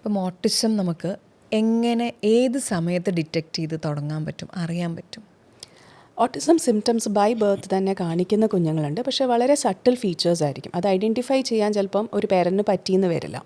ഇപ്പം ഓട്ടിസം നമുക്ക് എങ്ങനെ ഏത് സമയത്ത് ഡിറ്റക്റ്റ് ചെയ്ത് തുടങ്ങാൻ പറ്റും, അറിയാൻ പറ്റും? ഓട്ടിസം സിംറ്റംസ് ബൈ ബർത്ത് തന്നെ കാണിക്കുന്ന കുഞ്ഞുങ്ങളുണ്ട്, പക്ഷേ വളരെ സട്ടിൽ ഫീച്ചേഴ്സ് ആയിരിക്കും. അത് ഐഡൻറ്റിഫൈ ചെയ്യാൻ ചിലപ്പം ഒരു പേരൻറ്റിന് പറ്റിയെന്ന് വരില്ല.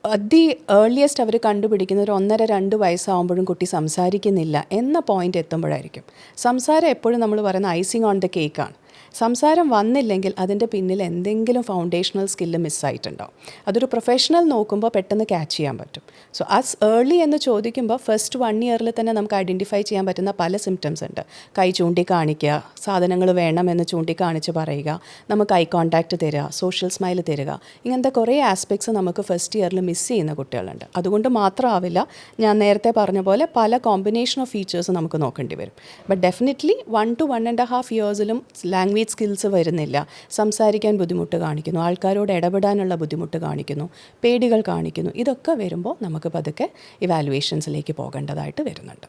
അതി ഏർലിയസ്റ്റ് അവർ കണ്ടുപിടിക്കുന്ന ഒരു 1.5-2 വയസ്സാകുമ്പോഴും കുട്ടി സംസാരിക്കുന്നില്ല എന്ന പോയിൻ്റ് എത്തുമ്പോഴായിരിക്കും. സംസാരം എപ്പോഴും നമ്മൾ പറയുന്ന ഐസിങ് ഓൺ ദ കേക്കാണ്. സംസാരം വന്നില്ലെങ്കിൽ അതിൻ്റെ പിന്നിൽ എന്തെങ്കിലും ഫൗണ്ടേഷണൽ സ്കില്ല് മിസ്സായിട്ടുണ്ടാവും. അതൊരു പ്രൊഫഷണൽ നോക്കുമ്പോൾ പെട്ടെന്ന് ക്യാച്ച് ചെയ്യാൻ പറ്റും. സോ ആസ് ഏർലി എന്ന് ചോദിക്കുമ്പോൾ ഫസ്റ്റ് 1 ഇയറിൽ തന്നെ നമുക്ക് ഐഡൻറ്റിഫൈ ചെയ്യാൻ പറ്റുന്ന പല സിംറ്റംസ് ഉണ്ട്. കൈ ചൂണ്ടിക്കാണിക്കുക, സാധനങ്ങൾ വേണമെന്ന് ചൂണ്ടിക്കാണിച്ച് പറയുക, നമുക്ക് ഐ കോൺടാക്റ്റ് തരിക, സോഷ്യൽ സ്മൈൽ തരിക, ഇങ്ങനത്തെ കുറേ ആസ്പെക്ട്സ് നമുക്ക് ഫസ്റ്റ് ഇയറിൽ മിസ് ചെയ്യുന്ന കുട്ടികളുണ്ട്. അതുകൊണ്ട് മാത്രമാവില്ല, ഞാൻ നേരത്തെ പറഞ്ഞ പോലെ പല കോമ്പിനേഷൻ ഓഫ് ഫീച്ചേഴ്സ് നമുക്ക് നോക്കേണ്ടി വരും. ബട്ട് ഡെഫിനറ്റ്ലി 1 to 1.5 ഇയേഴ്സിലും ലാംഗ്വേജ് സ്കിൽസ് വരുന്നില്ല, സംസാരിക്കാൻ ബുദ്ധിമുട്ട് കാണിക്കുന്നു, ആൾക്കാരോട് ഇടപെടാനുള്ള ബുദ്ധിമുട്ട് കാണിക്കുന്നു, പേടികൾ കാണിക്കുന്നു, ഇതൊക്കെ വരുമ്പോൾ നമുക്ക് പതുക്കെ ഇവാലുവേഷൻസിലേക്ക് പോകേണ്ടതായിട്ട് വരുന്നുണ്ട്.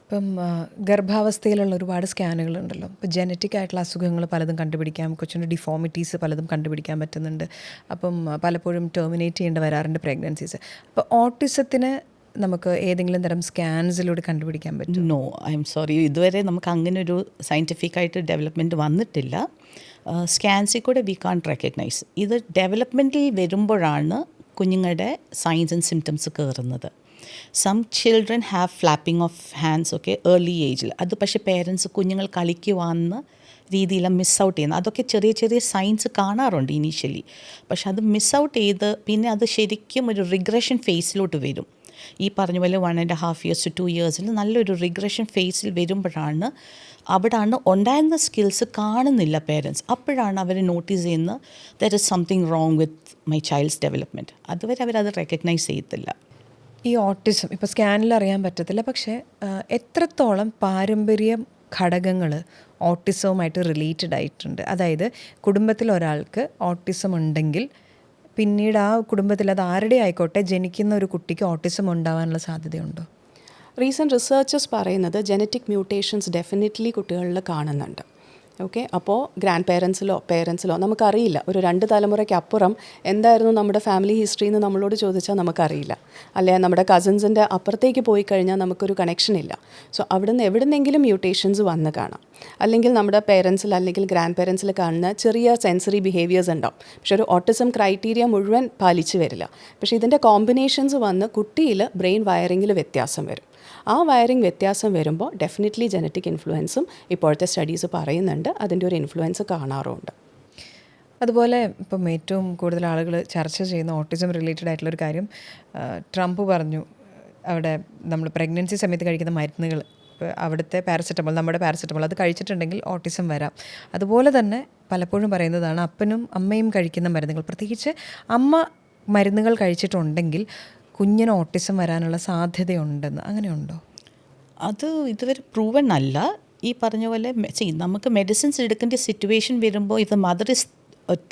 ഇപ്പം ഗർഭാവസ്ഥയിലുള്ള ഒരുപാട് സ്കാനുകളുണ്ടല്ലോ. ഇപ്പോൾ ജനറ്റിക് ആയിട്ടുള്ള അസുഖങ്ങൾ പലതും കണ്ടുപിടിക്കാം, കൊച്ചിൻ്റെ ഡിഫോമിറ്റീസ് പലതും കണ്ടുപിടിക്കാൻ പറ്റുന്നുണ്ട്. അപ്പം പലപ്പോഴും ടെർമിനേറ്റ് ചെയ്യേണ്ടി വരാറുണ്ട് പ്രഗ്നൻസീസ്. അപ്പോൾ ഓട്ടിസത്തിന് നമുക്ക് ഏതെങ്കിലും തരം സ്കാൻസിലൂടെ കണ്ടുപിടിക്കാൻ പറ്റും? നോ, ഐ എം സോറി, ഇതുവരെ നമുക്ക് അങ്ങനെ ഒരു സയൻറ്റിഫിക്കായിട്ട് ഡെവലപ്മെൻറ്റ് വന്നിട്ടില്ല. സ്കാൻസിൽ കൂടെ വി കാൺ റെക്കഗ്നൈസ്. ഇത് ഡെവലപ്മെൻറ്റിൽ വരുമ്പോഴാണ് കുഞ്ഞുങ്ങളുടെ സൈൻസ് ആൻഡ് സിംറ്റംസ് കയറുന്നത്. Some children have flapping of hands ഒക്കെ ഏർലി ഏജിൽ. അത് പക്ഷേ പേരൻസ് കുഞ്ഞുങ്ങൾ കളിക്കുവാന്ന രീതിയിലാണ് മിസ് ഔട്ട് ചെയ്യുന്നത്. അതൊക്കെ ചെറിയ ചെറിയ സൈൻസ് കാണാറുണ്ട് ഇനീഷ്യലി, പക്ഷെ അത് മിസ് ഔട്ട് ചെയ്ത് പിന്നെ അത് ശരിക്കും ഒരു റിഗ്രഷൻ ഫേസിലോട്ട് വരും. ഈ പറഞ്ഞ പോലെ 1.5 years to 2 years നല്ലൊരു റിഗ്രഷൻ ഫേസിൽ വരുമ്പോഴാണ് അവിടാണ് ഉണ്ടായിരുന്ന സ്കിൽസ് കാണുന്നില്ല പേരൻസ്. അപ്പോഴാണ് അവർ നോട്ടീസ് ചെയ്യുന്നത് there is something wrong with my child's development. അതുവരെ അവരത് റെക്കഗ്നൈസ് ചെയ്യത്തില്ല. ഈ ഓട്ടിസം ഇപ്പോൾ സ്കാനിൽ അറിയാൻ പറ്റത്തില്ല, പക്ഷേ എത്രത്തോളം പാരമ്പര്യ ഘടകങ്ങൾ ഓട്ടിസവുമായിട്ട് റിലേറ്റഡ് ആയിട്ടുണ്ട്? അതായത് കുടുംബത്തിൽ ഒരാൾക്ക് ഓട്ടിസം ഉണ്ടെങ്കിൽ പിന്നീട് ആ കുടുംബത്തിൽ അത് ആരുടെ ആയിക്കോട്ടെ ജനിക്കുന്ന ഒരു കുട്ടിക്ക് ഓട്ടിസം ഉണ്ടാവാനുള്ള സാധ്യതയുണ്ടോ? റീസെൻറ്റ് റിസർച്ചസ് പറയുന്നത് ജനറ്റിക് മ്യൂട്ടേഷൻസ് ഡെഫിനറ്റ്ലി കുട്ടികളിൽ കാണുന്നുണ്ട്. ഓക്കെ, അപ്പോൾ ഗ്രാൻഡ് പേരൻസിലോ നമുക്കറിയില്ല. ഒരു 2 തലമുറയ്ക്ക് അപ്പുറം എന്തായിരുന്നു നമ്മുടെ ഫാമിലി ഹിസ്റ്ററി എന്ന് നമ്മളോട് ചോദിച്ചാൽ നമുക്കറിയില്ല. അല്ലെ നമ്മുടെ കസിൻസിൻ്റെ അപ്പുറത്തേക്ക് പോയി കഴിഞ്ഞാൽ നമുക്കൊരു കണക്ഷൻ ഇല്ല. സോ അവിടുന്ന് എവിടുന്നെങ്കിലും മ്യൂട്ടേഷൻസ് വന്ന് കാണാം. അല്ലെങ്കിൽ നമ്മുടെ പേരൻസിൽ അല്ലെങ്കിൽ ഗ്രാൻഡ് പേരൻസിൽ കാണുന്ന ചെറിയ സെൻസറി ബിഹേവിയേഴ്സ് ഉണ്ടാവും, പക്ഷെ ഒരു ഓട്ടിസം ക്രൈറ്റീരിയ മുഴുവൻ പാലിച്ചു വരില്ല. പക്ഷേ ഇതിൻ്റെ കോമ്പിനേഷൻസ് വന്ന് കുട്ടിയിൽ ബ്രെയിൻ വയറിങ്ങിൽ വ്യത്യാസം വരും. ആ വയറിംഗ് വ്യത്യാസം വരുമ്പോൾ ഡെഫിനറ്റ്ലി ജനറ്റിക് ഇൻഫ്ലുവൻസും ഇപ്പോഴത്തെ സ്റ്റഡീസ് പറയുന്നുണ്ട്, അതിൻ്റെ ഒരു ഇൻഫ്ലുവൻസ് കാണാറുമുണ്ട്. അതുപോലെ ഇപ്പം ഏറ്റവും കൂടുതൽ ആളുകൾ ചർച്ച ചെയ്യുന്ന ഓട്ടിസം റിലേറ്റഡ് ആയിട്ടുള്ളൊരു കാര്യം, ട്രംപ് പറഞ്ഞു അവിടെ നമ്മൾ പ്രഗ്നൻസി സമയത്ത് കഴിക്കുന്ന മരുന്നുകൾ, അവിടുത്തെ പാരസെറ്റമോൾ, നമ്മുടെ പാരസെറ്റമോൾ അത് കഴിച്ചിട്ടുണ്ടെങ്കിൽ ഓട്ടിസം വരാം. അതുപോലെ തന്നെ പലപ്പോഴും പറയുന്നതാണ് അപ്പനും അമ്മയും കഴിക്കുന്ന മരുന്നുകൾ, പ്രത്യേകിച്ച് അമ്മ മരുന്നുകൾ കഴിച്ചിട്ടുണ്ടെങ്കിൽ കുഞ്ഞിന് ഓട്ടിസം വരാനുള്ള സാധ്യതയുണ്ടെന്ന്. അങ്ങനെയുണ്ടോ? അത് ഇതുവരെ പ്രൂവൺ അല്ല. ഈ പറഞ്ഞ പോലെ നമുക്ക് മെഡിസിൻസ് എടുക്കേണ്ട സിറ്റുവേഷൻ വരുമ്പോൾ if the mother is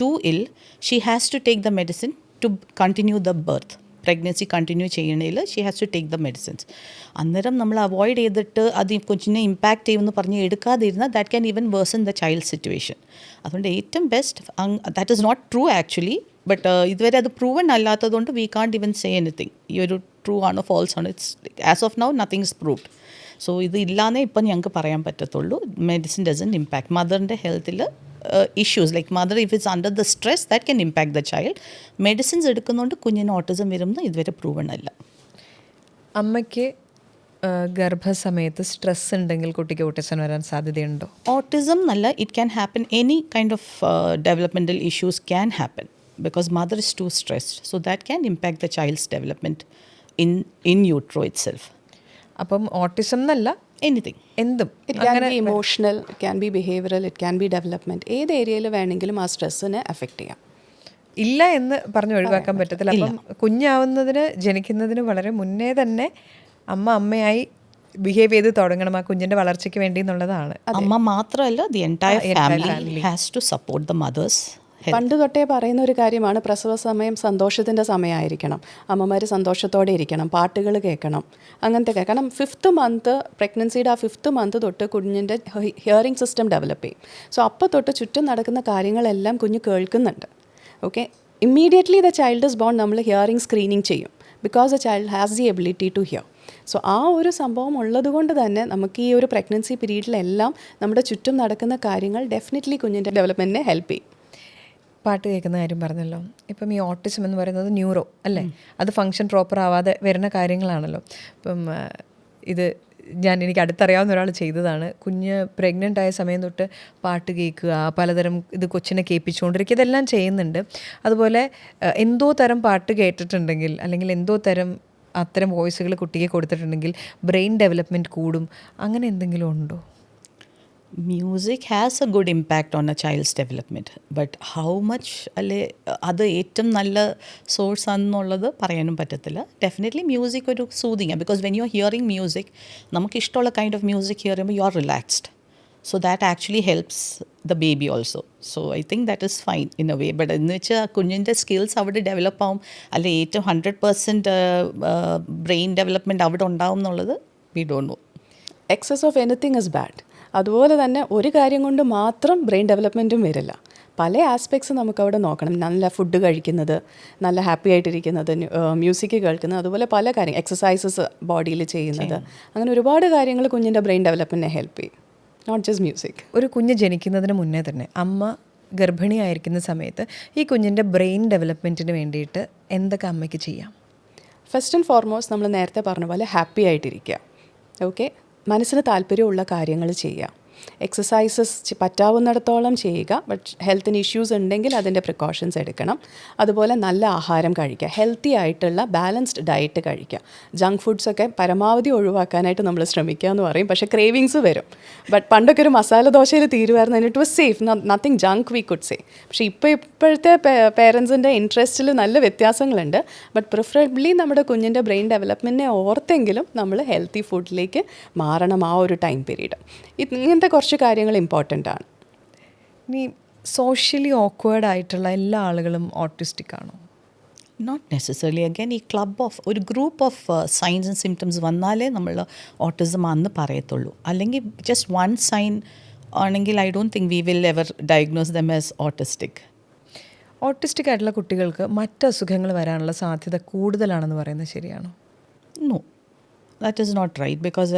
too ill, she has to take the medicine to continue the birth. Pregnancy continue ചെയ്യണേൽ ഷീ ഹാസ് ടു ടേക്ക് ദ മെഡിസിൻസ്. അന്നേരം നമ്മൾ അവോയ്ഡ് ചെയ്തിട്ട് അത് കൊച്ചിനെ ഇമ്പാക്റ്റ് ചെയ്യുമെന്ന് പറഞ്ഞ് എടുക്കാതിരുന്നാൽ that can even worsen the child situation. അതുകൊണ്ട് ഏറ്റവും best, that is not true actually, but ഇതുവരെ അത് പ്രൂവൺ അല്ലാത്തതുകൊണ്ട് we can't even say anything. ഈ ഒരു ട്രൂ ആണോ ഫോൾസ് ആണോ, it's as of now nothing is proved. So ഇത് ഇല്ലാന്നേ ഇപ്പം ഞങ്ങൾക്ക് പറയാൻ പറ്റത്തുള്ളൂ. മെഡിസിൻ ഡസൻറ്റ് ഇമ്പാക്ട് മദറിൻ്റെ ഹെൽത്തിൽ issues like mother if it's under the stress that can impact the child. Medicines എടുക്കുന്നതുകൊണ്ട് കുഞ്ഞിന് ഓട്ടിസം വരുന്നത് ഇതുവരെ പ്രൂവൺ അല്ല. അമ്മയ്ക്ക് ഗർഭസമയത്ത് സ്ട്രെസ് ഉണ്ടെങ്കിൽ കുട്ടിക്ക് ഓട്ടിസം വരാൻ സാധ്യതയുണ്ടോ? ഓട്ടിസം എന്നല്ല, it can happen, any kind of developmental issues can happen because mother is too stressed, so that can impact the child's development in utero itself. അപ്പം ഓട്ടിസം എന്നല്ല, എനിത്തിങ്, എന്തും. It can be emotional, it can be behavioural, it can be development. ഏത് ഏരിയയിൽ വേണമെങ്കിലും ആ സ്ട്രെസ്സിനെ effect ചെയ്യാം. ഇല്ല എന്ന് പറഞ്ഞ് ഒഴിവാക്കാൻ പറ്റത്തില്ല. അപ്പം കുഞ്ഞാവുന്നതിന് ജനിക്കുന്നതിന് വളരെ മുന്നേ തന്നെ അമ്മയായി ബിഹേവ് ചെയ്ത് തുടങ്ങണം ആ കുഞ്ഞിൻ്റെ വളർച്ചയ്ക്ക് വേണ്ടി എന്നുള്ളതാണ്. അമ്മ മാത്രമല്ല, the entire family has to support the mothers. പണ്ട് തൊട്ടേ പറയുന്ന ഒരു കാര്യമാണ്, പ്രസവ സമയം സന്തോഷത്തിൻ്റെ സമയമായിരിക്കണം, അമ്മമാർ സന്തോഷത്തോടെ ഇരിക്കണം, പാട്ടുകൾ കേൾക്കണം, അങ്ങനത്തെ കാരണം 5th month പ്രഗ്നൻസിയുടെ ആ 5th month തൊട്ട് കുഞ്ഞിൻ്റെ ഹിയറിംഗ് സിസ്റ്റം ഡെവലപ്പ് ചെയ്യും. സോ അപ്പോൾ തൊട്ട് ചുറ്റും നടക്കുന്ന കാര്യങ്ങളെല്ലാം കുഞ്ഞ് കേൾക്കുന്നുണ്ട്. Okay, immediately the child is born നമ്മൾ ഹിയറിംഗ് സ്ക്രീനിങ് ചെയ്യും. Because a child has the ability to hear. So ആ ഒരു സംഭവം ഉള്ളത് കൊണ്ട് തന്നെ നമുക്ക് ഈ ഒരു പ്രഗ്നൻസി പീരീഡിലെല്ലാം നമ്മുടെ ചുറ്റും നടക്കുന്ന കാര്യങ്ങൾ ഡെഫിനറ്റ്ലി കുഞ്ഞിൻ്റെ ഡെവലപ്മെൻറ്റിനെ ഹെൽപ്പ് ചെയ്യും. പാട്ട് കേൾക്കുന്ന കാര്യം പറഞ്ഞല്ലോ, ഇപ്പം ഈ ഓട്ടിസം എന്ന് പറയുന്നത് ന്യൂറോ അല്ലേ, അത് ഫങ്ഷൻ പ്രോപ്പർ ആവാതെ വരുന്ന കാര്യങ്ങളാണല്ലോ. ഇപ്പം ഇത് എനിക്ക് അടുത്തറിയാവുന്ന ഒരാൾ ചെയ്തതാണ്. കുഞ്ഞ് പ്രഗ്നൻ്റ് ആയ സമയം തൊട്ട് പാട്ട് കേൾക്കുക, പലതരം ഇത് കൊച്ചിനെ കേൾപ്പിച്ചുകൊണ്ടിരിക്കുക, ഇതെല്ലാം ചെയ്യുന്നുണ്ട്. അതുപോലെ എന്തോ തരം പാട്ട് കേട്ടിട്ടുണ്ടെങ്കിൽ അല്ലെങ്കിൽ എന്തോ തരം അത്തരം വോയിസുകൾ കുട്ടിക്ക് കൊടുത്തിട്ടുണ്ടെങ്കിൽ ബ്രെയിൻ ഡെവലപ്മെൻറ്റ് കൂടും, അങ്ങനെ എന്തെങ്കിലും ഉണ്ടോ? Music has a good impact on a child's development, but how much അല്ലെ അത് ഏറ്റവും നല്ല സോഴ്സ് ആണെന്നുള്ളത് പറയാനും പറ്റത്തില്ല. ഡെഫിനറ്റ്ലി മ്യൂസിക് ഒരു soothing, because when you are hearing music, നമുക്ക് ഇഷ്ടമുള്ള കൈൻഡ് ഓഫ് മ്യൂസിക് ഹിയർ ചെയ്യുമ്പോൾ you are relaxed. So that actually helps the baby also. So I think that is fine in a way. But എന്ന് വെച്ചാൽ കുഞ്ഞിൻ്റെ skills അവിടെ develop ആവും, അല്ലെ ഏറ്റവും 100% ബ്രെയിൻ ഡെവലപ്മെൻറ്റ് അവിടെ ഉണ്ടാവും എന്നുള്ളത് we don't know. Excess of anything is bad. അതുപോലെ തന്നെ ഒരു കാര്യം കൊണ്ട് മാത്രം ബ്രെയിൻ ഡെവലപ്മെൻറ്റും വരില്ല. പല ആസ്പെക്ട്സ് നമുക്കവിടെ നോക്കണം. നല്ല ഫുഡ് കഴിക്കുന്നത്, നല്ല ഹാപ്പി ആയിട്ടിരിക്കുന്നത്, മ്യൂസിക് കേൾക്കുന്നത്, അതുപോലെ പല കാര്യം, എക്സസൈസസ് ബോഡിയിൽ ചെയ്യുന്നത്, അങ്ങനെ ഒരുപാട് കാര്യങ്ങൾ കുഞ്ഞിൻ്റെ ബ്രെയിൻ ഡെവലപ്മെൻറ്റിനെ ഹെൽപ്പ് ചെയ്യും, നോട്ട് ജസ്റ്റ് മ്യൂസിക്. ഒരു കുഞ്ഞ് ജനിക്കുന്നതിന് മുന്നേ തന്നെ അമ്മ ഗർഭിണിയായിരിക്കുന്ന സമയത്ത് ഈ കുഞ്ഞിൻ്റെ ബ്രെയിൻ ഡെവലപ്മെൻറ്റിന് വേണ്ടിയിട്ട് എന്തൊക്കെ അമ്മയ്ക്ക് ചെയ്യാം? ഫസ്റ്റ് ആൻഡ് ഫോർമോസ്റ്റ് നമ്മൾ നേരത്തെ പറഞ്ഞ പോലെ ഹാപ്പി ആയിട്ടിരിക്കുക. ഓക്കെ, മനസ്സിന് താല്പര്യമുള്ള കാര്യങ്ങൾ ചെയ്യുക. എക്സസൈസസ് പറ്റാവുന്നിടത്തോളം ചെയ്യുക. ബട്ട് ഹെൽത്തിന് ഇഷ്യൂസ് ഉണ്ടെങ്കിൽ അതിൻ്റെ പ്രിക്കോഷൻസ് എടുക്കണം. അതുപോലെ നല്ല ആഹാരം കഴിക്കുക, ഹെൽത്തി ആയിട്ടുള്ള ബാലൻസ്ഡ് ഡയറ്റ് കഴിക്കുക. ജങ്ക് ഫുഡ്സൊക്കെ പരമാവധി ഒഴിവാക്കാനായിട്ട് നമ്മൾ ശ്രമിക്കുക എന്ന് പറയും, പക്ഷേ ക്രേവിങ്സ് വരും. ബട്ട് പണ്ടൊക്കെ ഒരു മസാല ദോശയിൽ തീരുമായിരുന്നു, it was safe, nothing junk we could say. പക്ഷേ ഇപ്പോഴത്തെ പേരൻസിൻ്റെ ഇൻട്രസ്റ്റിൽ നല്ല വ്യത്യാസങ്ങളുണ്ട്. ബട്ട് പ്രിഫറബിളി നമ്മുടെ കുഞ്ഞിൻ്റെ ബ്രെയിൻ ഡെവലപ്മെൻറ്റിനെ ഓർത്തെങ്കിലും നമ്മൾ ഹെൽത്തി ഫുഡിലേക്ക് മാറണം ആ ഒരു ടൈം പീരീഡ്. ഇങ്ങനത്തെ കുറച്ച് കാര്യങ്ങൾ ഇമ്പോർട്ടൻ്റ് ആണ്. ഇനി സോഷ്യലി ഓക്വേർഡ് ആയിട്ടുള്ള എല്ലാ ആളുകളും ഓട്ടിസ്റ്റിക് ആണോ? Not necessarily. അഗൈൻ ഈ ക്ലബ് ഓഫ് ഒരു group of signs and symptoms വന്നാലേ നമ്മൾ ഓട്ടിസം ആണെന്ന് പറയത്തുള്ളൂ. അല്ലെങ്കിൽ ജസ്റ്റ് വൺ സൈൻ ആണെങ്കിൽ I don't think we will ever diagnose them as autistic. Autistic ആയിട്ടുള്ള കുട്ടികൾക്ക് മറ്റ് അസുഖങ്ങൾ വരാനുള്ള സാധ്യത കൂടുതലാണെന്ന് പറയുന്നത് ശരിയാണോ? No, that is not right. Because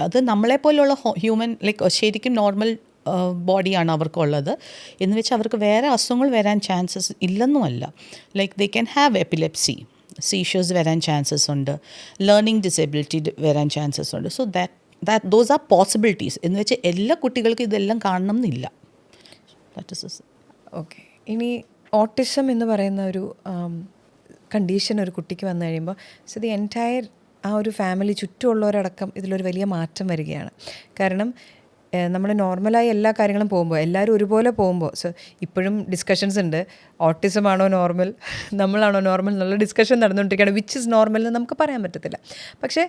അത് നമ്മളെപ്പോലുള്ള ഹ്യൂമൻ ലൈക്ക് ശരിക്കും നോർമൽ ബോഡിയാണ് അവർക്കുള്ളത് എന്ന് വെച്ചാൽ അവർക്ക് വേറെ അസുഖങ്ങൾ വരാൻ ചാൻസസ് ഇല്ലെന്നുമല്ല. Like they can have epilepsy, seizures വരാൻ ചാൻസസ് ഉണ്ട്, ലേണിംഗ് ഡിസബിലിറ്റി വരാൻ ചാൻസസ് ഉണ്ട്. So that those are possibilities. എന്ന് വെച്ചാൽ എല്ലാ കുട്ടികൾക്കും ഇതെല്ലാം കാണണം എന്നില്ല. That is okay. ഇനി ഓട്ടിസം എന്ന് പറയുന്ന ഒരു കണ്ടീഷൻ ഒരു കുട്ടിക്ക് വന്നു കഴിയുമ്പോൾ സോ ദി എൻറ്റയർ ആ ഒരു ഫാമിലി ചുറ്റുമുള്ളവരടക്കം ഇതിലൊരു വലിയ മാറ്റം വരികയാണ്. കാരണം നമ്മൾ നോർമലായി എല്ലാ കാര്യങ്ങളും പോകുമ്പോൾ എല്ലാവരും ഒരുപോലെ പോകുമ്പോൾ സോ ഇപ്പോഴും ഡിസ്കഷൻസ് ഉണ്ട്, ഓട്ടിസം ആണോ നോർമൽ, നമ്മളാണോ നോർമൽ എന്നുള്ള ഡിസ്കഷൻ നടന്നുകൊണ്ടിരിക്കുകയാണ്. വിച്ച് ഇസ് നോർമൽ എന്ന് നമുക്ക് പറയാൻ പറ്റത്തില്ല. പക്ഷേ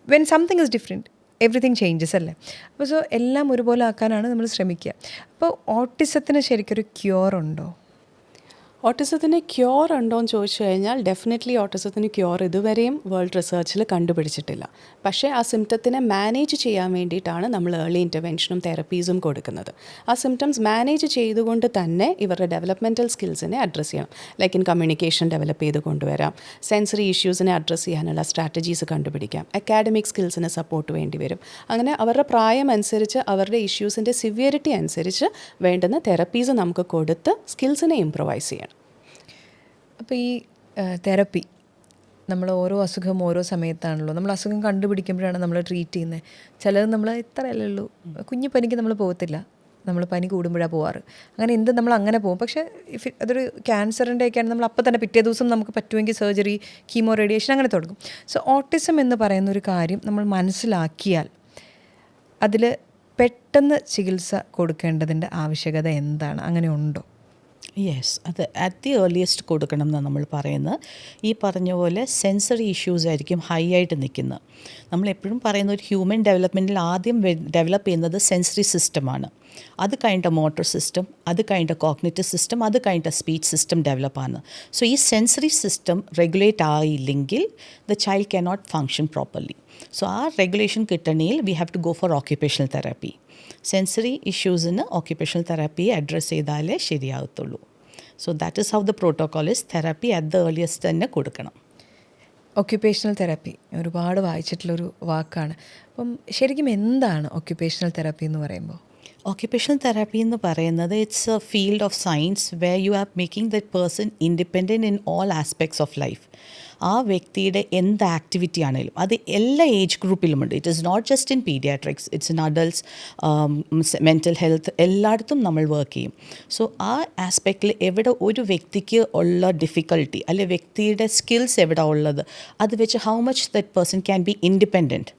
when something is different everything changes അല്ലേ. അപ്പോൾ സോ എല്ലാം ഒരുപോലെ ആക്കാനാണ് നമ്മൾ ശ്രമിക്കുക. അപ്പോൾ ഓട്ടിസത്തിന് ശരിക്കൊരു ക്യൂർ ഉണ്ടോ? ഓട്ടിസത്തിന് ക്യൂർ ഉണ്ടോ എന്ന് ചോദിച്ചു കഴിഞ്ഞാൽ ഡെഫിനറ്റ്ലി ഓട്ടിസത്തിന് ക്യൂർ ഇതുവരെയും വേൾഡ് റിസർച്ചിൽ കണ്ടുപിടിച്ചിട്ടില്ല. പക്ഷേ ആ സിംറ്റത്തിനെ മാനേജ് ചെയ്യാൻ വേണ്ടിയിട്ടാണ് നമ്മൾ ഏർലി ഇൻ്റർവെൻഷനും തെറപ്പീസും കൊടുക്കുന്നത്. ആ സിംറ്റംസ് മാനേജ് ചെയ്തുകൊണ്ട് തന്നെ ഇവരുടെ ഡെവലപ്മെൻറ്റൽ സ്കിൽസിനെ അഡ്രസ്സ് ചെയ്യണം. ലൈക്ക് ഇൻ കമ്മ്യൂണിക്കേഷൻ ഡെവലപ്പ് ചെയ്ത് കൊണ്ടുവരാം, സെൻസറി ഇഷ്യൂസിനെ അഡ്രസ്സ് ചെയ്യാനുള്ള സ്ട്രാറ്റജീസ് കണ്ടുപിടിക്കാം, അക്കാഡമിക് സ്കിൽസിന് സപ്പോർട്ട് വേണ്ടി വരും. അങ്ങനെ അവരുടെ പ്രായം അനുസരിച്ച് അവരുടെ ഇഷ്യൂസിൻ്റെ സിവിയറിറ്റി അനുസരിച്ച് വേണ്ടുന്ന തെറപ്പീസ് നമുക്ക് കൊടുത്ത് സ്കിൽസിനെ ഇംപ്രൂവൈസ് ചെയ്യണം. അപ്പോൾ ഈ തെറപ്പി നമ്മൾ ഓരോ അസുഖം ഓരോ സമയത്താണല്ലോ, നമ്മൾ അസുഖം കണ്ടുപിടിക്കുമ്പോഴാണ് നമ്മൾ ട്രീറ്റ് ചെയ്യുന്നത്. ചിലത് നമ്മൾ ഇത്രയല്ലേ ഉള്ളൂ, കുഞ്ഞു പനിക്ക് നമ്മൾ പോകത്തില്ല, നമ്മൾ പനി കൂടുമ്പോഴാണ് പോവാറ്. അങ്ങനെ എന്ത് നമ്മൾ അങ്ങനെ പോകും. പക്ഷേ അതൊരു ക്യാൻസറിൻ്റെ ഒക്കെയാണ് നമ്മൾ അപ്പം തന്നെ പിറ്റേ ദിവസം നമുക്ക് പറ്റുമെങ്കിൽ സർജറി, കീമോ, റേഡിയേഷൻ അങ്ങനെ തുടങ്ങും. സോ ഓട്ടിസം എന്ന് പറയുന്നൊരു കാര്യം നമ്മൾ മനസ്സിലാക്കിയാൽ അതിൽ പെട്ടെന്ന് ചികിത്സ കൊടുക്കേണ്ടതിൻ്റെ ആവശ്യകത എന്താണ്? അങ്ങനെ ഉണ്ടോ? യെസ്, അത് അറ്റ് ദി ഏർലിയസ്റ്റ് കൊടുക്കണം എന്നാണ് നമ്മൾ പറയുന്നത്. ഈ പറഞ്ഞ പോലെ സെൻസറി ഇഷ്യൂസ് ആയിരിക്കും ഹൈ ആയിട്ട് നിൽക്കുന്നത്. നമ്മളെപ്പോഴും പറയുന്ന ഒരു ഹ്യൂമൻ ഡെവലപ്മെൻറ്റിൽ ആദ്യം ഡെവലപ്പ് ചെയ്യുന്നത് സെൻസറി സിസ്റ്റമാണ്. അത് കഴിഞ്ഞ മോട്ടോർ സിസ്റ്റം, അത് കഴിഞ്ഞ കോഗ്നിറ്റീവ് സിസ്റ്റം, അത് കഴിഞ്ഞ സ്പീച്ച് സിസ്റ്റം ഡെവലപ്പാണ്. സോ ഈ സെൻസറി സിസ്റ്റം റെഗുലേറ്റ് ആയില്ലെങ്കിൽ the child cannot function properly. So ആ റെഗുലേഷൻ കിട്ടണമെങ്കിൽ we have to go for occupational therapy. Sensory ഇഷ്യൂസിന് ഓക്യുപ്പേഷണൽ തെറാപ്പി അഡ്രസ്സ് ചെയ്താലേ ശരിയാകത്തുള്ളൂ. So that is how the protocol is. Therapy at the earliest തന്നെ കൊടുക്കണം. Occupational therapy ഒരുപാട് വായിച്ചിട്ടുള്ളൊരു വാക്കാണ്. അപ്പം ശരിക്കും എന്താണ് ഒക്യുപ്പേഷണൽ തെറാപ്പി എന്ന് പറയുമ്പോൾ? ഓക്യുപ്പേഷണൽ തെറാപ്പി എന്ന് പറയുന്നത് it's a field of science way you are making that person independent in all aspects of life. ആ വ്യക്തിയുടെ എന്ത് ആക്ടിവിറ്റി ആണെങ്കിലും അത് എല്ലാ ഏജ് ഗ്രൂപ്പിലുമുണ്ട്. It is not just in paediatrics, it's in adults, mental health, എല്ലായിടത്തും നമ്മൾ വർക്ക് ചെയ്യും. സോ ആ ആസ്പെക്റ്റിൽ എവിടെ ഒരു വ്യക്തിക്ക് ഉള്ള ഡിഫിക്കൽട്ടി അല്ലെ വ്യക്തിയുടെ സ്കിൽസ് എവിടെ ഉള്ളത് അത് വെച്ച് how much that person can be independent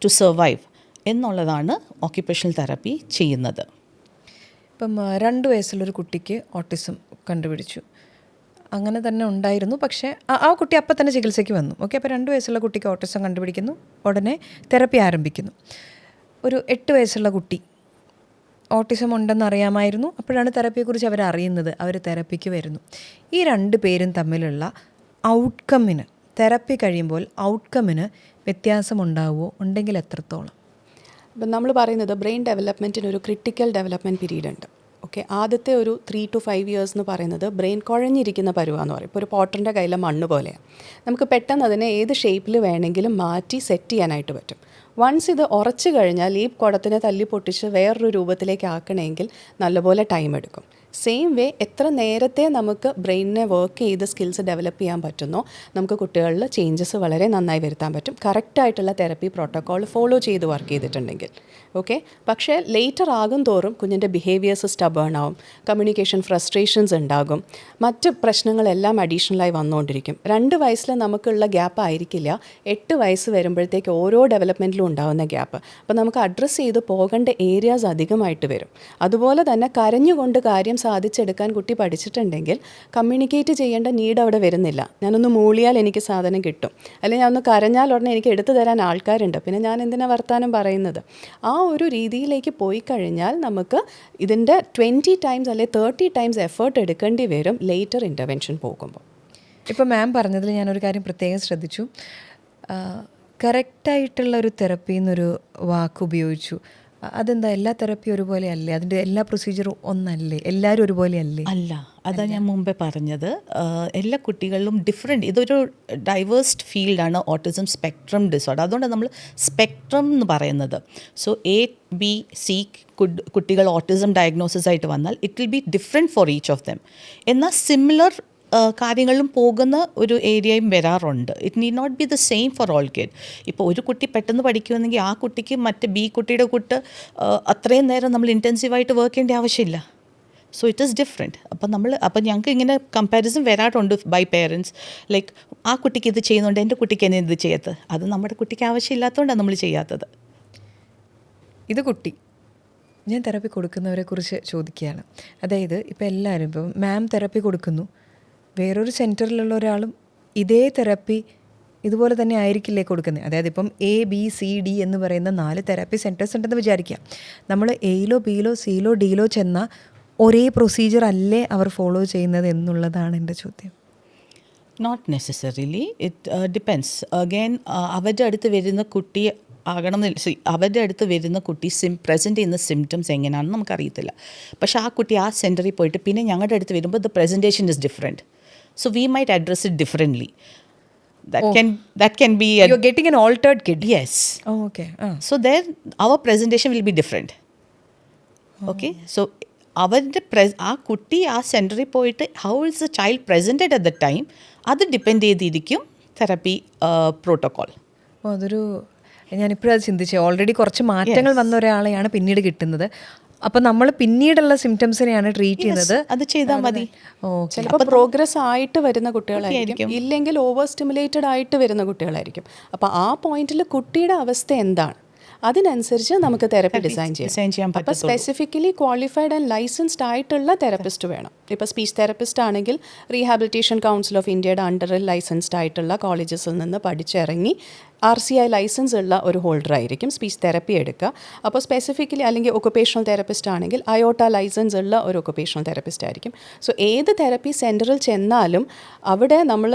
to survive എന്നുള്ളതാണ് ഓക്യുപ്പേഷണൽ തെറാപ്പി ചെയ്യുന്നത്. ഇപ്പം 2 വയസ്സുള്ളൊരു കുട്ടിക്ക് ഓട്ടിസം കണ്ടുപിടിച്ചു, അങ്ങനെ തന്നെ ഉണ്ടായിരുന്നു. പക്ഷേ ആ കുട്ടി അപ്പം തന്നെ ചികിത്സയ്ക്ക് വന്നു. ഓക്കെ, അപ്പോൾ 2 വയസ്സുള്ള കുട്ടിക്ക് ഓട്ടിസം കണ്ടുപിടിക്കുന്നു, ഉടനെ തെറപ്പി ആരംഭിക്കുന്നു. ഒരു 8 വയസ്സുള്ള കുട്ടി ഓട്ടിസം ഉണ്ടെന്ന് അറിയാമായിരുന്നു, അപ്പോഴാണ് തെറപ്പിയെക്കുറിച്ച് അവർ അറിയുന്നത്, അവർ തെറപ്പിക്ക് വരുന്നു. ഈ 2 പേരും തമ്മിലുള്ള ഔട്ട്കമ്മിന്, തെറപ്പി കഴിയുമ്പോൾ ഔട്ട്കമ്മിന് വ്യത്യാസമുണ്ടാവുമോ? ഉണ്ടെങ്കിൽ എത്രത്തോളം? ഇപ്പം നമ്മൾ പറയുന്നത് ബ്രെയിൻ ഡെവലപ്മെൻറ്റിന് ഒരു ക്രിട്ടിക്കൽ ഡെവലപ്മെൻറ്റ് പീരീഡ് ഉണ്ട്. ഓക്കെ, ആദ്യത്തെ ഒരു 3 to 5 years എന്ന് പറയുന്നത് ബ്രെയിൻ കുഴഞ്ഞിരിക്കുന്ന പരുവാന്ന് പറയും. ഇപ്പോൾ ഒരു പോട്ടറിൻ്റെ കയ്യിലെ മണ്ണ് പോലെയാണ്. നമുക്ക് പെട്ടെന്ന് അതിനെ ഏത് ഷേപ്പിൽ വേണമെങ്കിലും മാറ്റി സെറ്റ് ചെയ്യാനായിട്ട് പറ്റും. വൺസ് ഇത് ഉറച്ചു കഴിഞ്ഞാൽ ഈ കുടത്തിനെ തല്ലി പൊട്ടിച്ച് വേറൊരു രൂപത്തിലേക്ക് ആക്കണമെങ്കിൽ നല്ലപോലെ ടൈം എടുക്കും. സെയിം വേ എത്ര നേരത്തെ നമുക്ക് ബ്രെയിനിനെ വർക്ക് ചെയ്ത് സ്കിൽസ് ഡെവലപ്പ് ചെയ്യാൻ പറ്റുന്നോ നമുക്ക് കുട്ടികളിൽ ചേഞ്ചസ് വളരെ നന്നായി വരുത്താൻ പറ്റും, കറക്റ്റായിട്ടുള്ള തെറപ്പി പ്രോട്ടോക്കോൾ ഫോളോ ചെയ്ത് വർക്ക് ചെയ്തിട്ടുണ്ടെങ്കിൽ. ഓക്കെ, പക്ഷേ ലേറ്റർ ആകും തോറും കുഞ്ഞിൻ്റെ ബിഹേവിയേഴ്സ് സ്റ്റബേൺ ആവും, കമ്മ്യൂണിക്കേഷൻ ഫ്രസ്ട്രേഷൻസ് ഉണ്ടാകും, മറ്റ് പ്രശ്നങ്ങളെല്ലാം അഡീഷണലായി വന്നുകൊണ്ടിരിക്കും. 2 വയസ്സിൽ നമുക്കുള്ള ഗ്യാപ്പ് ആയിരിക്കില്ല 8 വയസ്സ് വരുമ്പോഴത്തേക്ക് ഓരോ ഡെവലപ്മെൻറ്റിലും ഉണ്ടാകുന്ന ഗ്യാപ്പ്. അപ്പോൾ നമുക്ക് അഡ്രസ്സ് ചെയ്ത് പോകേണ്ട ഏരിയാസ് അധികമായിട്ട് വരും. അതുപോലെ തന്നെ കരഞ്ഞുകൊണ്ട് കാര്യം സാധിച്ചെടുക്കാൻ കുട്ടി പഠിച്ചിട്ടുണ്ടെങ്കിൽ കമ്മ്യൂണിക്കേറ്റ് ചെയ്യേണ്ട നീഡ് അവിടെ വരുന്നില്ല. ഞാനൊന്ന് മൂളിയാൽ എനിക്ക് സാധനം കിട്ടും, അല്ലെങ്കിൽ ഞാൻ ഒന്ന് കരഞ്ഞാൽ ഉടനെ എനിക്ക് എടുത്തു തരാൻ ആൾക്കാരുണ്ട്, പിന്നെ ഞാൻ എന്തിനാ വർത്താനം പറയുന്നത്? ആ ഒരു രീതിയിലേക്ക് പോയി കഴിഞ്ഞാൽ നമുക്ക് ഇതിൻ്റെ 20 times അല്ലെ 30 times എഫേർട്ട് എടുക്കേണ്ടി വരും ലേറ്റർ ഇൻ്റർവെൻഷൻ പോകുമ്പോൾ. ഇപ്പോൾ മാം പറഞ്ഞതിൽ ഞാനൊരു കാര്യം പ്രത്യേകം ശ്രദ്ധിച്ചു. കറക്റ്റായിട്ടുള്ള ഒരു തെറപ്പി എന്നൊരു വാക്ക് ഉപയോഗിച്ചു. അതെന്താ, എല്ലാ തെറപ്പി ഒരുപോലെ അല്ലേ? അതിൻ്റെ എല്ലാ പ്രൊസീജിയറും ഒന്നല്ലേ? എല്ലാവരും ഒരുപോലെ അല്ലേ? അല്ല, അതാണ് ഞാൻ മുമ്പേ പറഞ്ഞത്. എല്ലാ കുട്ടികളിലും ഡിഫറെൻറ്റ്, ഇതൊരു ഡൈവേഴ്സ്ഡ് ഫീൽഡാണ് ഓട്ടിസം സ്പെക്ട്രം ഡിസോർഡർ. അതുകൊണ്ട് നമ്മൾ സ്പെക്ട്രം എന്ന് പറയുന്നത്. സോ A-B-C കുട്ടികൾ ഓട്ടിസം ഡയഗ്നോസിസ് ആയിട്ട് വന്നാൽ it will be different for each of them. എന്നാൽ സിമിലർ കാര്യങ്ങളിലും പോകുന്ന ഒരു ഏരിയയും വരാറുണ്ട്. It need not be the same for all kid. ഇപ്പോൾ ഒരു കുട്ടി പെട്ടെന്ന് പഠിക്കുമെന്നെങ്കിൽ ആ കുട്ടിക്ക് മറ്റ് B കുട്ടിയുടെ കൂട്ട് അത്രയും നേരം നമ്മൾ ഇൻറ്റൻസീവായിട്ട് വർക്ക് ചെയ്യേണ്ട ആവശ്യമില്ല. So it is different. അപ്പം ഞങ്ങൾക്ക് ഇങ്ങനെ കമ്പാരിസൺ വരാറുണ്ട് ബൈ പേരൻസ്. ലൈക്ക് ആ കുട്ടിക്ക് ഇത് ചെയ്യുന്നുണ്ട്, എൻ്റെ കുട്ടിക്ക് എന്നെ ഇത് ചെയ്യാത്തത്. അത് നമ്മുടെ കുട്ടിക്ക് ആവശ്യമില്ലാത്തതുകൊണ്ടാണ് നമ്മൾ ചെയ്യാത്തത്. ഇത് കുട്ടി, ഞാൻ തെറപ്പി കൊടുക്കുന്നവരെ കുറിച്ച് ചോദിക്കുകയാണ്. അതായത് ഇപ്പോൾ എല്ലാവരും, ഇപ്പം മാം തെറപ്പി കൊടുക്കുന്നു, വേറൊരു സെൻറ്ററിലുള്ള ഒരാളും ഇതേ തെറപ്പി ഇതുപോലെ തന്നെ ആയിരിക്കില്ലേ കൊടുക്കുന്നത്? അതായത് ഇപ്പം A-B-C-D എന്ന് പറയുന്ന 4 തെറാപ്പി സെൻറ്റേഴ്സ് ഉണ്ടെന്ന് വിചാരിക്കാം. നമ്മൾ എയിലോ ബിയിലോ സിയിലോ ഡിയിലോ ചെന്ന ഒരേ പ്രൊസീജിയർ അല്ലേ അവർ ഫോളോ ചെയ്യുന്നത് എന്നുള്ളതാണ് എൻ്റെ ചോദ്യം. Not necessarily, it depends. Again അവരുടെ അടുത്ത് വരുന്ന കുട്ടി ആകണമെന്നില്ല. അവരുടെ അടുത്ത് വരുന്ന കുട്ടി പ്രസൻറ്റ് ചെയ്യുന്ന സിംറ്റംസ് എങ്ങനെയാണെന്ന് നമുക്കറിയത്തില്ല. പക്ഷേ ആ കുട്ടി ആ സെൻറ്ററിൽ പോയിട്ട് പിന്നെ ഞങ്ങളുടെ അടുത്ത് വരുമ്പോൾ the presentation is different. So we might address it differently. That can be You're getting an altered kid. Yes. Oh, okay. So there our presentation will be different. Okay. So ആ കുട്ടി ആ സെൻറ്ററിൽ പോയിട്ട് how is the child presented at the time, അത് depend ചെയ്തിരിക്കും therapy protocol. അപ്പോൾ അതൊരു, ഞാനിപ്പോഴത് ചിന്തിച്ചേ, already കുറച്ച് മാറ്റങ്ങൾ വന്ന ഒരാളെയാണ് പിന്നീട് കിട്ടുന്നത്. അപ്പം നമ്മൾ പിന്നീടുള്ള സിംറ്റംസിനെയാണ് ട്രീറ്റ് ചെയ്യുന്നത്. അത് ചെയ്താൽ മതി. ചിലപ്പോൾ പ്രോഗ്രസ് ആയിട്ട് വരുന്ന കുട്ടികളായിരിക്കും, ഇല്ലെങ്കിൽ ഓവർ സ്റ്റിമുലേറ്റഡ് ആയിട്ട് വരുന്ന കുട്ടികളായിരിക്കും. അപ്പോൾ ആ പോയിന്റിൽ കുട്ടിയുടെ അവസ്ഥ എന്താണ് അതിനനുസരിച്ച് നമുക്ക് തെറപ്പി ഡിസൈൻ ചെയ്യാം. അപ്പോൾ സ്പെസിഫിക്കലി ക്വാളിഫൈഡ് ആൻഡ് ലൈസൻസ്ഡ് ആയിട്ടുള്ള തെറപ്പിസ്റ്റ് വേണം. ഇപ്പോൾ സ്പീച്ച് തെറപ്പിസ്റ്റ് ആണെങ്കിൽ റീഹാബിലിറ്റേഷൻ കൗൺസിൽ ഓഫ് ഇന്ത്യയുടെ അണ്ടറിൽ ലൈസൻസ്ഡ് ആയിട്ടുള്ള കോളേജസിൽ നിന്ന് പഠിച്ചിറങ്ങി RCI ലൈസൻസ് ഉള്ള ഒരു ഹോൾഡർ ആയിരിക്കും സ്പീച്ച് തെറപ്പി എടുക്കുക. അപ്പോൾ സ്പെസിഫിക്കലി, അല്ലെങ്കിൽ ഒക്കുപേഷണൽ തെറപ്പിസ്റ്റ് ആണെങ്കിൽ IOTA ലൈസൻസ് ഉള്ള ഒരു ഒക്കുപേഷണൽ തെറപ്പിസ്റ്റ് ആയിരിക്കും. സോ ഏത് തെറപ്പി സെൻറ്ററിൽ ചെന്നാലും അവിടെ നമ്മൾ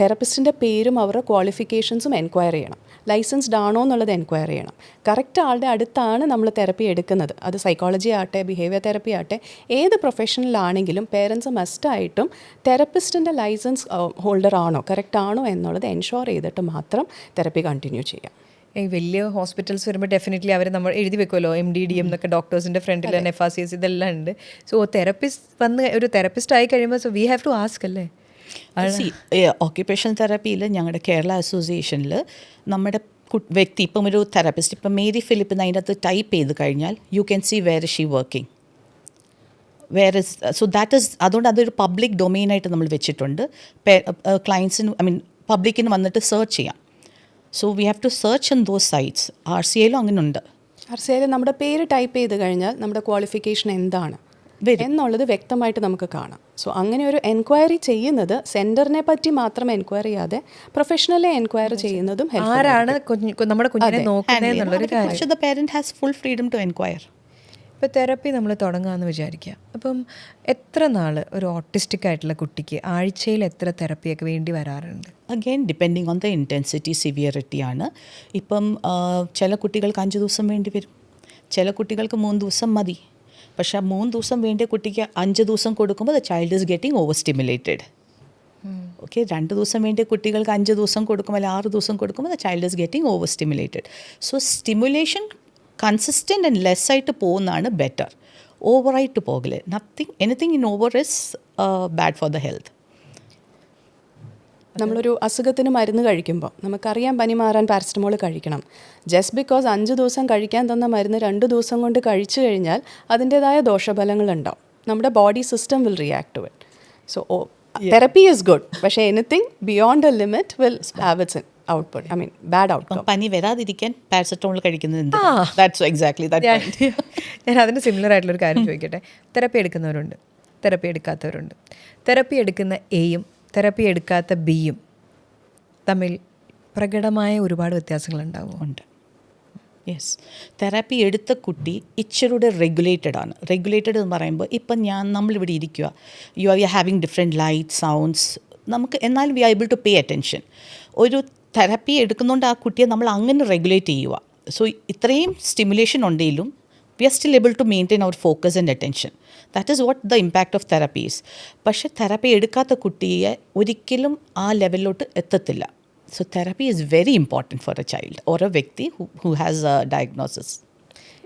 തെറപ്പിസ്റ്റിൻ്റെ പേരും അവരുടെ ക്വാളിഫിക്കേഷൻസും എൻക്വയർ ചെയ്യണം. ലൈസൻസ്ഡ് ആണോ എന്നുള്ളത് എൻക്വയർ ചെയ്യണം. കറക്റ്റ് ആളുടെ അടുത്താണ് നമ്മൾ തെറപ്പി എടുക്കുന്നത്. അത് സൈക്കോളജി ആകട്ടെ, ബിഹേവിയർ തെറപ്പി ആകട്ടെ, ഏത് പ്രൊഫഷനിലാണെങ്കിലും പേരൻസ് മസ്റ്റായിട്ടും തെറപ്പിസ്റ്റിൻ്റെ ലൈസൻസ് ഹോൾഡർ ആണോ, കറക്റ്റ് ആണോ എന്നുള്ളത് എൻഷുർ ചെയ്തിട്ട് മാത്രം തെറപ്പി കണ്ടിന്യൂ ചെയ്യാം. ഈ വലിയ ഹോസ്പിറ്റൽസ് വരുമ്പോൾ ഡെഫിനറ്റ്ലി അവർ നമ്മൾ എഴുതി വെക്കുമല്ലോ MD-DM എന്നൊക്കെ, ഡോക്ടേഴ്സിൻ്റെ ഫ്രണ്ടിൽ തന്നെ FRCS ഇതെല്ലാം ഉണ്ട്. സോ തെറപ്പിസ്റ്റ് വന്ന് ഒരു തെറപ്പിസ്റ്റ് ആയി കഴിയുമ്പോൾ so we have to ask അല്ലേ? ഓക്യുപ്പേഷണൽ തെറാപ്പിയിൽ ഞങ്ങളുടെ കേരള അസോസിയേഷനിൽ നമ്മുടെ വ്യക്തി ഇപ്പം ഒരു തെറാപ്പിസ്റ്റ് ഇപ്പം മേരി ഫിലിപ്പ് അതിൻ്റെ അകത്ത് ടൈപ്പ് ചെയ്ത് കഴിഞ്ഞാൽ you can see where she working, വേറെ. സോ ദാറ്റ് ഈസ്, അതുകൊണ്ട് അതൊരു പബ്ലിക് ഡൊമെയിനായിട്ട് നമ്മൾ വെച്ചിട്ടുണ്ട്. ക്ലയൻസിന് പബ്ലിക്കിന് വന്നിട്ട് സെർച്ച് ചെയ്യാം. So we have to search in those sites. RCAയിലും അങ്ങനെ ഉണ്ട്. RCAയിൽ നമ്മുടെ പേര് ടൈപ്പ് ചെയ്ത് കഴിഞ്ഞാൽ നമ്മുടെ ക്വാളിഫിക്കേഷൻ എന്താണ് എന്നുള്ളത് വ്യക്തമായിട്ട് നമുക്ക് കാണാം. സോ അങ്ങനെ ഒരു എൻക്വയറി ചെയ്യുന്നത് സെൻറ്ററിനെ പറ്റി മാത്രം എൻക്വയറി ചെയ്യാതെ പ്രൊഫഷണലെ എൻക്വയറി ചെയ്യുന്നതും ആരാണ് നമ്മുടെ കുഞ്ഞിനെ നോക്കുന്നത് എന്നുള്ളൊരു കാര്യം. പക്ഷേ the parent has full freedom to enquire. ഇപ്പോൾ തെറപ്പി നമ്മൾ തുടങ്ങാമെന്ന് വിചാരിക്കുക. അപ്പം എത്ര നാൾ ഒരു ഓട്ടിസ്റ്റിക് ആയിട്ടുള്ള കുട്ടിക്ക് ആഴ്ചയിൽ എത്ര തെറപ്പിയൊക്കെ വേണ്ടി വരാറുണ്ട്? Again depending on the intensity, severity ആണ്. ഇപ്പം ചില കുട്ടികൾക്ക് 5 ദിവസം വേണ്ടി വരും, ചില കുട്ടികൾക്ക് 3 ദിവസം മതി. പക്ഷേ 3 ദിവസം വേണ്ടിയ കുട്ടിക്ക് 5 ദിവസം കൊടുക്കുമ്പോൾ the child is getting over stimulated. Okay, 2 ദിവസം വേണ്ടിയ കുട്ടികൾക്ക് 5 ദിവസം കൊടുക്കുമ്പോൾ അല്ലെങ്കിൽ 6 ദിവസം കൊടുക്കുമ്പോൾ the child is getting over stimulated. So stimulation consistent and less ആയിട്ട് പോകുന്നതാണ് ബെറ്റർ. ഓവറായിട്ട് പോകല്, anything in over is bad for the health. നമ്മളൊരു അസുഖത്തിന് മരുന്ന് കഴിക്കുമ്പോൾ നമുക്കറിയാം പനി മാറാൻ പാരസറ്റമോൾ കഴിക്കണം. ജസ്റ്റ് ബിക്കോസ് 5 ദിവസം കഴിക്കാൻ തന്ന മരുന്ന് 2 ദിവസം കൊണ്ട് കഴിച്ചു കഴിഞ്ഞാൽ അതിൻ്റേതായ ദോഷഫലങ്ങളുണ്ടാവും. നമ്മുടെ body system will react to it. So therapy is good, പക്ഷേ anything beyond a limit will have its output, bad outcome. പനി വരാതിരിക്കാൻ പാരസറ്റമോൾ കഴിക്കുന്നത് ദാറ്റ്സ് എക്സാക്ട്ലി ദാറ്റ്. ഞാൻ അതിന് സിമിലർ ആയിട്ടുള്ളൊരു കാര്യം ചോദിക്കട്ടെ. തെറപ്പി എടുക്കുന്നവരുണ്ട്, തെറപ്പി എടുക്കാത്തവരുണ്ട്. തെറപ്പി എടുക്കുന്ന എയും തെറപ്പി എടുക്കാത്ത ബിയും തമ്മിൽ പ്രകടമായ ഒരുപാട് വ്യത്യാസങ്ങളുണ്ടാവും. ഉണ്ട്. യെസ്, തെറാപ്പി എടുത്ത കുട്ടി ഇച്ചിരൂടെ റെഗുലേറ്റഡ് ആണ്. റെഗുലേറ്റഡ് എന്ന് പറയുമ്പോൾ ഇപ്പം നമ്മളിവിടെ ഇരിക്കുക, you are having different light, sounds, നമുക്ക് എന്നാലും we are able to pay attention. ഒരു തെറാപ്പി എടുക്കുന്നതുകൊണ്ട് ആ കുട്ടിയെ നമ്മൾ അങ്ങനെ റെഗുലേറ്റ് ചെയ്യുക. സോ ഇത്രയും സ്റ്റിമുലേഷൻ ഉണ്ടെങ്കിലും we are still able to maintain our focus and attention. That is what the impact of therapies. പക്ഷേ തെറാപ്പി എടുക്കാത്ത കുട്ടിയെ ഒരിക്കലും ആ ലെവലിലോട്ട് എത്തത്തില്ല. So therapy is very important for a child or a വ്യക്തി ഹു ഹാസ് എ ഡയഗ്നോസിസ്.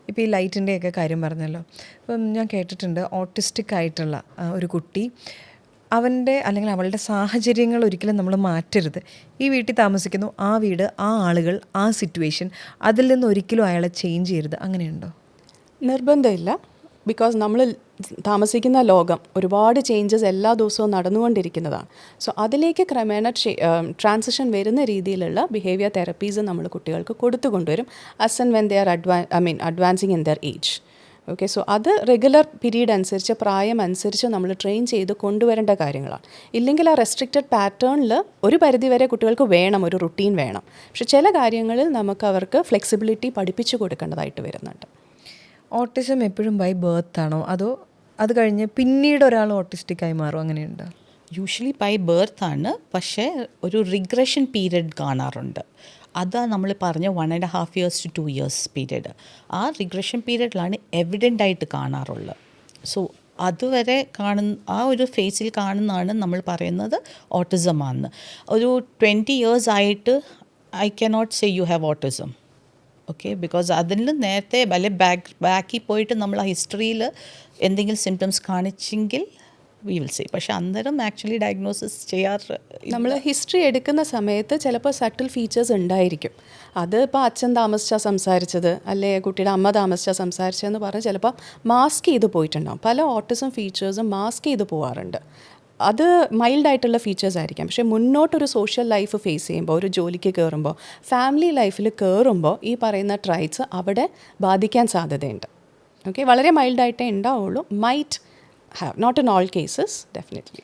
ഇപ്പോൾ ഈ ലൈറ്റിൻ്റെയൊക്കെ കാര്യം പറഞ്ഞല്ലോ. അപ്പം ഞാൻ കേട്ടിട്ടുണ്ട് ഓട്ടിസ്റ്റിക് ആയിട്ടുള്ള ഒരു കുട്ടി അവൻ്റെ അല്ലെങ്കിൽ അവളുടെ സാഹചര്യങ്ങൾ ഒരിക്കലും നമ്മൾ മാറ്റരുത്. ഈ വീട്ടിൽ താമസിക്കുന്നു, ആ വീട്, ആ ആളുകൾ, ആ സിറ്റുവേഷൻ, അതിൽ നിന്ന് ഒരിക്കലും അയാളെ ചേഞ്ച് ചെയ്യരുത്. അങ്ങനെയുണ്ടോ? നിർബന്ധമില്ല. ബിക്കോസ് നമ്മൾ താമസിക്കുന്ന ലോകം ഒരുപാട് ചേഞ്ചസ് എല്ലാ ദിവസവും നടന്നുകൊണ്ടിരിക്കുന്നതാണ്. സോ അതിലേക്ക് ക്രമേണ ട്രാൻസിഷൻ വരുന്ന രീതിയിലുള്ള ബിഹേവിയർ തെറപ്പീസ് നമ്മൾ കുട്ടികൾക്ക് കൊടുത്തുകൊണ്ടുവരും as and when they are advancing in their age. Okay, so അത് റെഗുലർ പീരീഡ് അനുസരിച്ച്, പ്രായം അനുസരിച്ച് നമ്മൾ ട്രെയിൻ ചെയ്ത് കൊണ്ടുവരേണ്ട കാര്യങ്ങളാണ്. ഇല്ലെങ്കിൽ ആ റെസ്ട്രിക്റ്റഡ് പാറ്റേണിൽ ഒരു പരിധിവരെ കുട്ടികൾക്ക് വേണം, ഒരു റുട്ടീൻ വേണം. പക്ഷെ ചില കാര്യങ്ങളിൽ നമുക്ക് അവർക്ക് ഫ്ലെക്സിബിലിറ്റി പഠിപ്പിച്ചു കൊടുക്കേണ്ടതായിട്ട് വരുന്നുണ്ട്. ഓട്ടിസം എപ്പോഴും ബൈ ബർത്ത് ആണോ, അതോ അത് കഴിഞ്ഞ് പിന്നീട് ഒരാൾ ഓട്ടിസ്റ്റിക്കായി മാറും, അങ്ങനെയുണ്ടോ? യൂഷ്വലി ബൈ ബർത്ത് ആണ്, പക്ഷേ ഒരു റിഗ്രഷൻ പീരിയഡ് കാണാറുണ്ട്. അതാ നമ്മൾ പറഞ്ഞ 1.5 years to 2 years പീരിയഡ്. ആ റിഗ്രഷൻ പീരിയഡിലാണ് എവിഡൻ്റ് ആയിട്ട് കാണാറുള്ളത്. സോ അതുവരെ ആ ഒരു ഫേസിൽ കാണുന്നതാണ് നമ്മൾ പറയുന്നത് ഓട്ടിസമാണെന്ന്. ഒരു 20 years ആയിട്ട് I cannot say you have autism. Okay, because അതിൽ നേരത്തെ വല്ല ബാക്കിൽ പോയിട്ട് നമ്മൾ ആ ഹിസ്റ്ററിയിൽ എന്തെങ്കിലും സിംറ്റംസ് കാണിച്ചെങ്കിൽ വി വിൽ സേ. പക്ഷേ അന്നേരം ആക്ച്വലി ഡയഗ്നോസിസ് ചെയ്യാറ് നമ്മൾ ഹിസ്റ്ററി എടുക്കുന്ന സമയത്ത് ചിലപ്പോൾ സട്ടിൽ ഫീച്ചേഴ്സ് ഉണ്ടായിരിക്കും. അത് ഇപ്പോൾ അച്ഛൻ താമസിച്ചാൽ സംസാരിച്ചത്, അല്ലെ കുട്ടിയുടെ അമ്മ താമസിച്ചാൽ സംസാരിച്ചതെന്ന് പറഞ്ഞ് ചിലപ്പോൾ മാസ്ക് ചെയ്ത് പോയിട്ടുണ്ടാകും. പല ഓട്ടിസം ഫീച്ചേഴ്സും മാസ്ക് ചെയ്ത് പോകാറുണ്ട്. അത് മൈൽഡായിട്ടുള്ള ഫീച്ചേഴ്സ് ആയിരിക്കാം. പക്ഷേ മുന്നോട്ടൊരു സോഷ്യൽ ലൈഫ് ഫേസ് ചെയ്യുമ്പോൾ, ഒരു ജോലിക്ക് കയറുമ്പോൾ, ഫാമിലി ലൈഫിൽ കയറുമ്പോൾ ഈ പറയുന്ന ട്രൈറ്റ്സ് അവിടെ ബാധിക്കാൻ സാധ്യതയുണ്ട്. ഓക്കെ, വളരെ മൈൽഡായിട്ടേ ഉണ്ടാവുള്ളൂ. Might have, not in all cases, definitely.